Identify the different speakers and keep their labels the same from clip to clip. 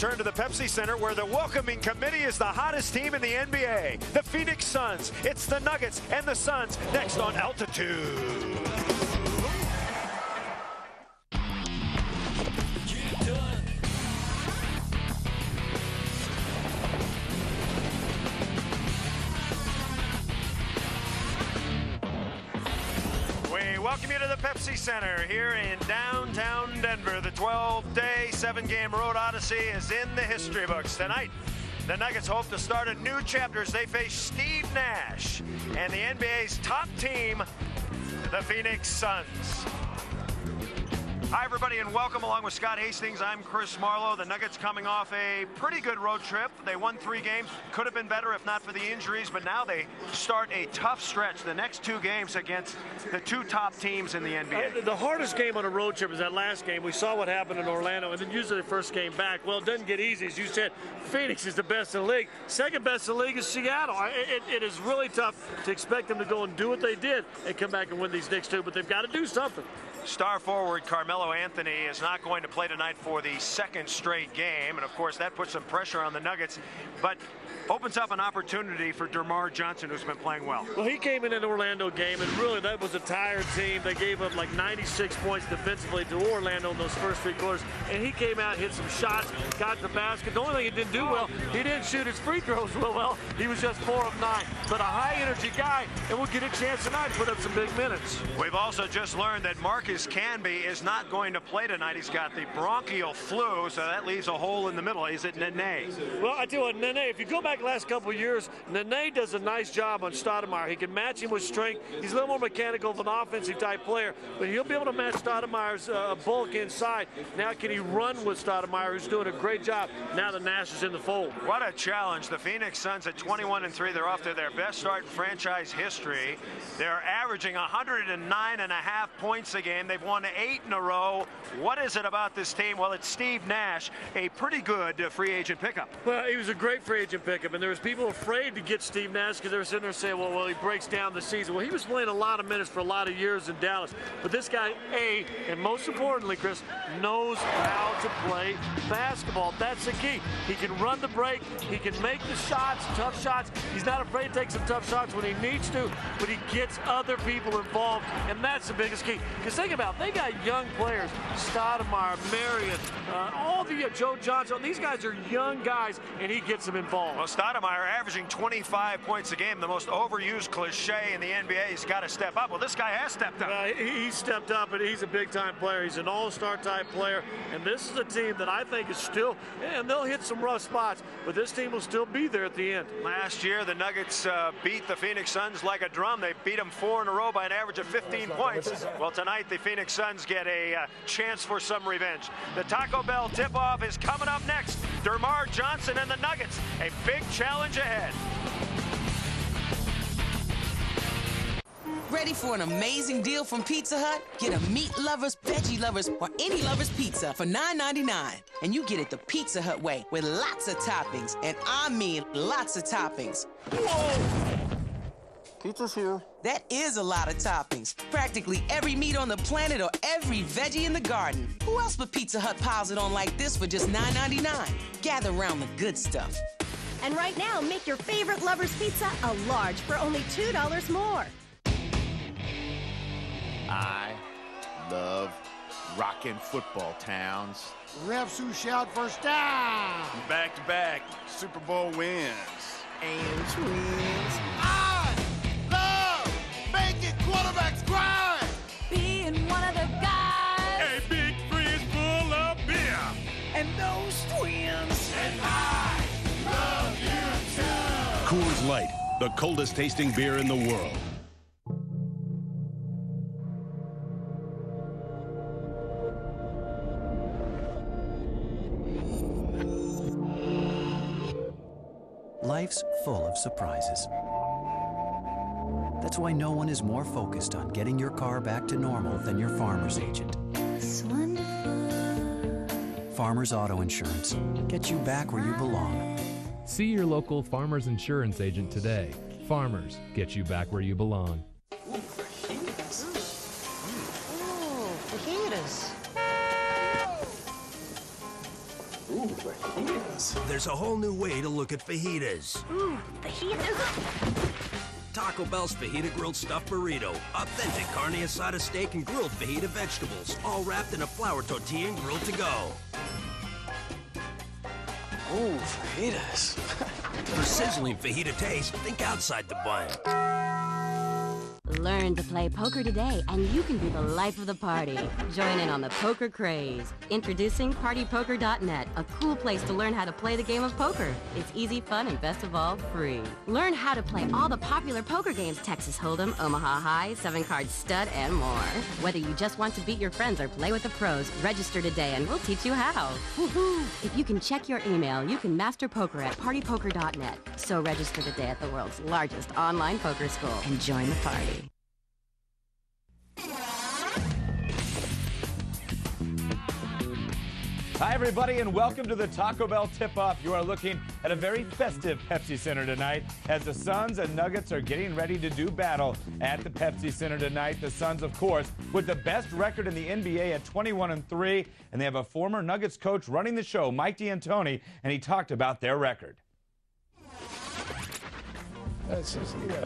Speaker 1: Turn to the Pepsi Center, where the welcoming committee is the hottest team in the NBA. The Phoenix Suns. It's the Nuggets and the Suns next on Altitude. Welcome you to the Pepsi Center here in downtown Denver. The 12-day, 7-game road odyssey is in the history books. Tonight, the Nuggets hope to start a new chapter as they face Steve Nash and the NBA's top team, the Phoenix Suns. Hi, everybody, and welcome. Along with Scott Hastings, I'm Chris Marlowe. The Nuggets coming off a pretty good road trip. They won 3 games. Could have been better if not for the injuries, but now they start a tough stretch. The next 2 games against the 2 top teams in the NBA.
Speaker 2: The hardest game on a road trip is that last game. We saw what happened in Orlando, and then usually the first game back. Well, it doesn't get easy. As you said, Phoenix is the best in the league. Second best in the league is Seattle. It is really tough to expect them to go and do what they did and come back and win these next 2, but they've got to do something.
Speaker 1: Star forward Carmelo Anthony is not going to play tonight for the 2nd straight game, and of course that puts some pressure on the Nuggets, but opens up an opportunity for DeMar Johnson, who's been playing well.
Speaker 2: Well, he came in an Orlando game, and really that was a tired team. They gave up like 96 points defensively to Orlando in those first 3 quarters, and he came out, hit some shots, got the basket. The only thing he didn't do well, he didn't shoot his free throws real well. He was just 4 of 9, but a high-energy guy, and will get a chance tonight to put up some big minutes.
Speaker 1: We've also just learned that Marcus Canby is not going to play tonight. He's got the bronchial flu, so that leaves a hole in the middle. Is it Nene?
Speaker 2: Well, I tell you what, Nene, if you go back last couple of years, Nene does a nice job on Stoudemire. He can match him with strength. He's a little more mechanical of an offensive type player, but he'll be able to match Stoudemire's bulk inside. Now can he run with Stoudemire, who's doing a great job now that Nash is in the fold.
Speaker 1: What a challenge. The Phoenix Suns at 21-3. They're off to their best start in franchise history. They're averaging 109.5 points a game. They've won 8 in a row. What is it about this team? Well, it's Steve Nash, a pretty good free agent pickup.
Speaker 2: Well, he was a great free agent pickup, and there was people afraid to get Steve Nash because they were sitting there saying, well, he breaks down the season. Well, he was playing a lot of minutes for a lot of years in Dallas. But this guy, and most importantly, Chris, knows how to play basketball. That's the key. He can run the break. He can make the shots, tough shots. He's not afraid to take some tough shots when he needs to, but he gets other people involved, and that's the biggest key. Because think about it, they got young players, Stoudemire, Marion, all the Joe Johnson. These guys are young guys, and he gets them involved.
Speaker 1: Well, Stoudemire averaging 25 points a game, the most overused cliche in the NBA. He's got to step up. Well, this guy has stepped up.
Speaker 2: He stepped up, and he's a big-time player. He's an all-star type player, and this is a team that I think is still, and they'll hit some rough spots, but this team will still be there at the end.
Speaker 1: Last year, the Nuggets beat the Phoenix Suns like a drum. They beat them 4 in a row by an average of 15 points. Well, tonight, the Phoenix Suns get a chance for some revenge. The Taco Bell tip-off is coming up next. DeMar Johnson and the Nuggets, a big challenge ahead.
Speaker 3: Ready for an amazing deal from Pizza Hut? Get a meat lovers, veggie lovers, or any lovers pizza for $9.99. And you get it the Pizza Hut way with lots of toppings. And I mean lots of toppings.
Speaker 2: Whoa! Pizza's here.
Speaker 3: That is a lot of toppings. Practically every meat on the planet or every veggie in the garden. Who else but Pizza Hut piles it on like this for just $9.99? Gather around the good stuff.
Speaker 4: And right now, make your favorite Lover's Pizza a large for only $2 more.
Speaker 5: I love rockin' football towns.
Speaker 6: Refs who shout first down.
Speaker 5: Back-to-back Super Bowl wins.
Speaker 3: And twins.
Speaker 6: I love making quarterbacks grind.
Speaker 7: Being one of the guys.
Speaker 5: A big fridge full of beer.
Speaker 3: And those twins.
Speaker 6: And I love you too.
Speaker 8: Coors Light, the coldest tasting beer in the world.
Speaker 9: Life's full of surprises. That's why no one is more focused on getting your car back to normal than your Farmers agent.
Speaker 7: It's wonderful.
Speaker 9: Farmers Auto Insurance. Get you back where you belong.
Speaker 10: See your local Farmers Insurance agent today. Farmers, get you back where you belong.
Speaker 3: Ooh, fajitas.
Speaker 11: Ooh,
Speaker 6: There's a whole new way to look at fajitas.
Speaker 4: Ooh, fajitas.
Speaker 6: Taco Bell's Fajita Grilled Stuffed Burrito. Authentic carne asada steak and grilled fajita vegetables, all wrapped in a flour tortilla and grilled to go.
Speaker 11: Ooh, fajitas.
Speaker 6: For sizzling fajita taste, think outside the bun.
Speaker 12: Learn to play poker today, and you can be the life of the party. Join in on the poker craze. Introducing PartyPoker.net, a cool place to learn how to play the game of poker. It's easy, fun, and best of all, free. Learn how to play all the popular poker games: Texas Hold'em, Omaha High, 7-Card Stud, and more. Whether you just want to beat your friends or play with the pros, register today and we'll teach you how. Woohoo! If you can check your email, you can master poker at PartyPoker.net. So register today at the world's largest online poker school and join the party.
Speaker 13: Hi, everybody, and welcome to the Taco Bell Tip-Off. You are looking at a very festive Pepsi Center tonight as the Suns and Nuggets are getting ready to do battle at the Pepsi Center tonight. The Suns, of course, with the best record in the NBA at 21-3, and they have a former Nuggets coach running the show, Mike D'Antoni, and he talked about their record.
Speaker 14: It's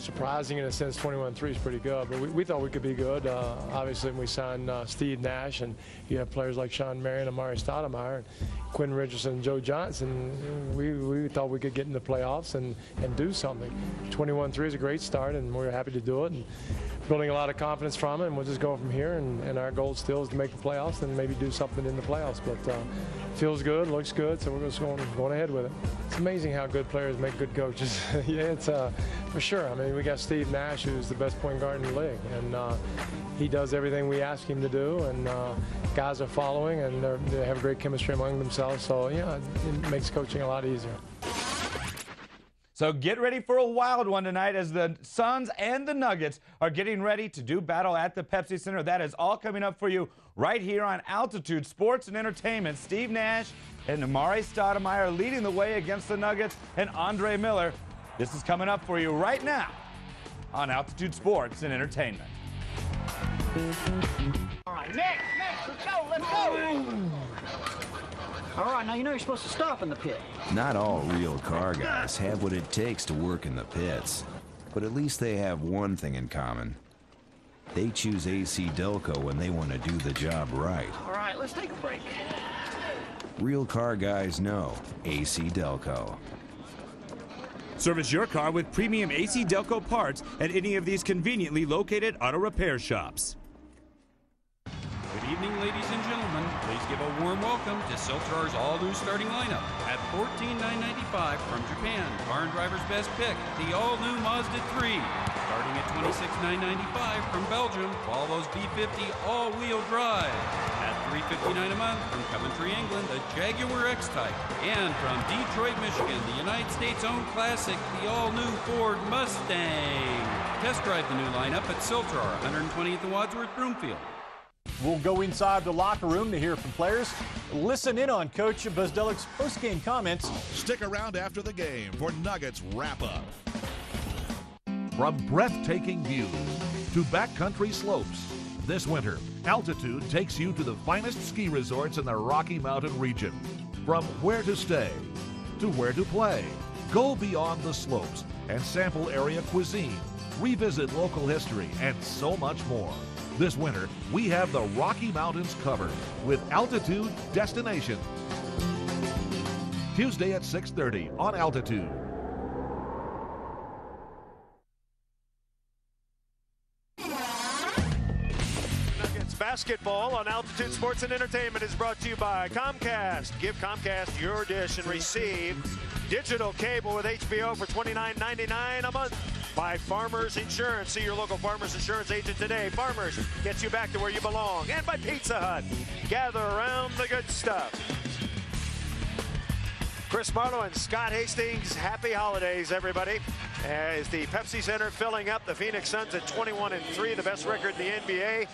Speaker 14: surprising in a sense. 21-3 is pretty good, but we thought we could be good. Obviously, when we signed Steve Nash, and you have players like Sean Marion, Amari Stoudemire, and Quinn Richardson, and Joe Johnson, we thought we could get in the playoffs and do something. 21-3 is a great start, and we're happy to do it, and building a lot of confidence from it, and we'll just go from here, and our goal still is to make the playoffs and maybe do something in the playoffs, but feels good, looks good, so we're just going ahead with it. It's amazing how good players make good coaches. Yeah, it's for sure. I mean, we got Steve Nash, who's the best point guard in the league, and he does everything we ask him to do, and guys are following, and they have great chemistry among themselves, so yeah, it makes coaching a lot easier.
Speaker 13: So get ready for a wild one tonight as the Suns and the Nuggets are getting ready to do battle at the Pepsi Center. That is all coming up for you right here on Altitude Sports and Entertainment. Steve Nash and Amari Stoudemire leading the way against the Nuggets and Andre Miller. This is coming up for you right now on Altitude Sports and Entertainment.
Speaker 15: All right, next, let's go. All right, now you know you're supposed to stop in the pit.
Speaker 16: Not all real car guys have what it takes to work in the pits, but at least they have one thing in common. They choose AC Delco when they want to do the job right.
Speaker 15: All right, let's take a break.
Speaker 16: Real car guys know AC Delco.
Speaker 8: Service your car with premium AC Delco parts at any of these conveniently located auto repair shops.
Speaker 17: Good evening, ladies and gentlemen. Please give a warm welcome to Siltrar's all-new starting lineup at $14,995 from Japan. Car and driver's best pick, the all-new Mazda 3. Starting at $26,995 from Belgium, Volvo's B50 all-wheel drive. At $359 a month from Coventry, England, the Jaguar X-Type. And from Detroit, Michigan, the United States-owned classic, the all-new Ford Mustang. Test drive the new lineup at Siltrar, 120th and Wadsworth, Broomfield.
Speaker 18: We'll go inside the locker room to hear from players. Listen in on Coach Buzdelik's post-game comments.
Speaker 19: Stick around after the game for Nuggets wrap-up.
Speaker 20: From breathtaking views to backcountry slopes, this winter, Altitude takes you to the finest ski resorts in the Rocky Mountain region. From where to stay to where to play, go beyond the slopes and sample area cuisine, revisit local history, and so much more. This winter, we have the Rocky Mountains covered with Altitude Destinations. Tuesday at 6:30 on Altitude.
Speaker 1: Nuggets basketball on Altitude Sports and Entertainment is brought to you by Comcast. Give Comcast your dish and receive digital cable with HBO for $29.99 a month. By Farmers Insurance. See your local Farmers Insurance agent today. Farmers gets you back to where you belong. And by Pizza Hut. Gather around the good stuff. Chris Marlowe and Scott Hastings, happy holidays, everybody. As the Pepsi Center filling up, the Phoenix Suns at 21-3, the best record in the NBA.